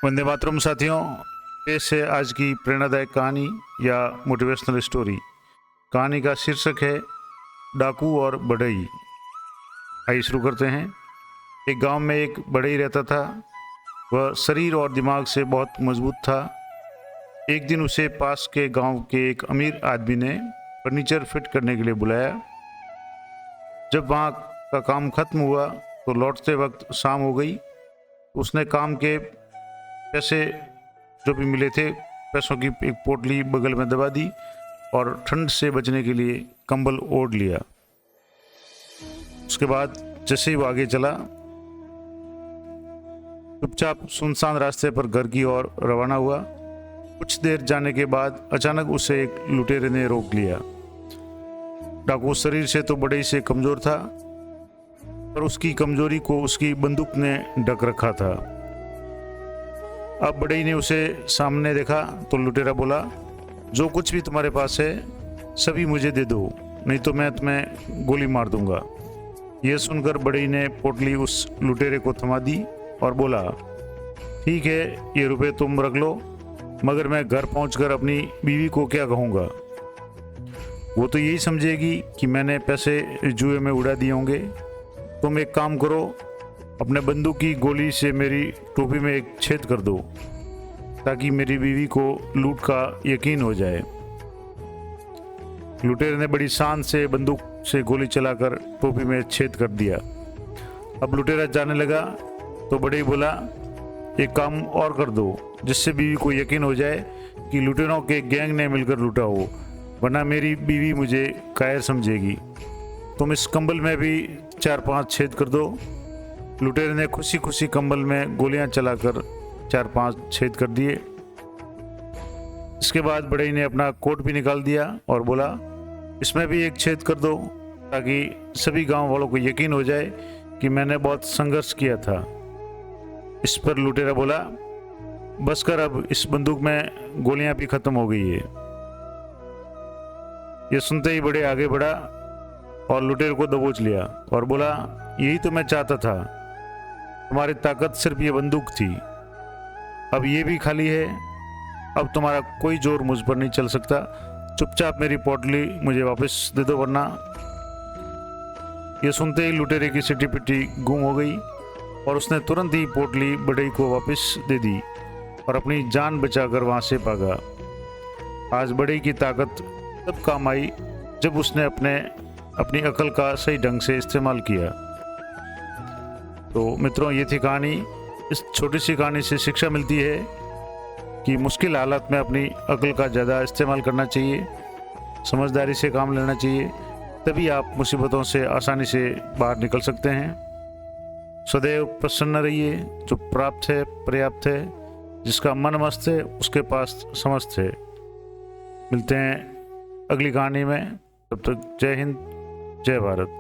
वंदे मातरम साथियों, पेश है आज की प्रेरणादायक कहानी या मोटिवेशनल स्टोरी। कहानी का शीर्षक है डाकू और बढ़ई। आइए शुरू करते हैं। एक गांव में एक बढ़ई रहता था। वह शरीर और दिमाग से बहुत मजबूत था। एक दिन उसे पास के गांव के एक अमीर आदमी ने फर्नीचर फिट करने के लिए बुलाया। जब वहां का काम खत्म हुआ तो लौटते वक्त शाम हो गई। उसने काम के पैसे जो भी मिले थे, पैसों की एक पोटली बगल में दबा दी और ठंड से बचने के लिए कंबल ओढ़ लिया। उसके बाद जैसे ही वो आगे चला, चुपचाप सुनसान रास्ते पर घर की ओर रवाना हुआ। कुछ देर जाने के बाद अचानक उसे एक लुटेरे ने रोक लिया। डाकू शरीर से तो बड़े ही से कमजोर था, पर उसकी कमजोरी को उसकी बंदूक ने ढक रखा था। अब बढ़ई ने उसे सामने देखा तो लुटेरा बोला, जो कुछ भी तुम्हारे पास है सभी मुझे दे दो, नहीं तो मैं तुम्हें गोली मार दूंगा। यह सुनकर बढ़ई ने पोटली उस लुटेरे को थमा दी और बोला, ठीक है, ये रुपए तुम रख लो, मगर मैं घर पहुंचकर अपनी बीवी को क्या कहूँगा? वो तो यही समझेगी कि मैंने पैसे जुए में उड़ा दिए होंगे। तुम एक काम करो, अपने बंदूक की गोली से मेरी टोपी में एक छेद कर दो, ताकि मेरी बीवी को लूट का यकीन हो जाए। लुटेरे ने बड़ी शान से बंदूक से गोली चलाकर टोपी में छेद कर दिया। अब लुटेरा जाने लगा तो बढ़ई बोला, एक काम और कर दो, जिससे बीवी को यकीन हो जाए कि लुटेरों के गैंग ने मिलकर लूटा हो, वरना मेरी बीवी मुझे कायर समझेगी। तुम इस कंबल में भी 4-5 छेद कर दो। लुटेरे ने खुशी खुशी कंबल में गोलियां चलाकर 4-5 छेद कर दिए। इसके बाद बढ़ई ने अपना कोट भी निकाल दिया और बोला, इसमें भी एक छेद कर दो, ताकि सभी गांव वालों को यकीन हो जाए कि मैंने बहुत संघर्ष किया था। इस पर लुटेरा बोला, बस कर, अब इस बंदूक में गोलियां भी खत्म हो गई है। यह सुनते ही बढ़ई आगे बढ़ा और लुटेरे को दबोच लिया और बोला, यही तो मैं चाहता था, तुम्हारी ताकत सिर्फ ये बंदूक थी, अब ये भी खाली है। अब तुम्हारा कोई जोर मुझ पर नहीं चल सकता। चुपचाप मेरी पोटली मुझे वापस दे दो, वरना। ये सुनते ही लुटेरे की सिटी पिटी गुम हो गई और उसने तुरंत ही पोटली बढ़ई को वापस दे दी और अपनी जान बचाकर वहां से भागा। आज बढ़ई की ताकत तब काम आई जब उसने अपनी अकल का सही ढंग से इस्तेमाल किया। तो मित्रों, ये थी कहानी। इस छोटी सी कहानी से शिक्षा मिलती है कि मुश्किल हालात में अपनी अकल का ज़्यादा इस्तेमाल करना चाहिए, समझदारी से काम लेना चाहिए, तभी आप मुसीबतों से आसानी से बाहर निकल सकते हैं। सदैव प्रसन्न रहिए। जो प्राप्त है पर्याप्त है, जिसका मन मस्त है उसके पास समस्त है। मिलते हैं अगली कहानी में, तब तक जय हिंद, जय भारत।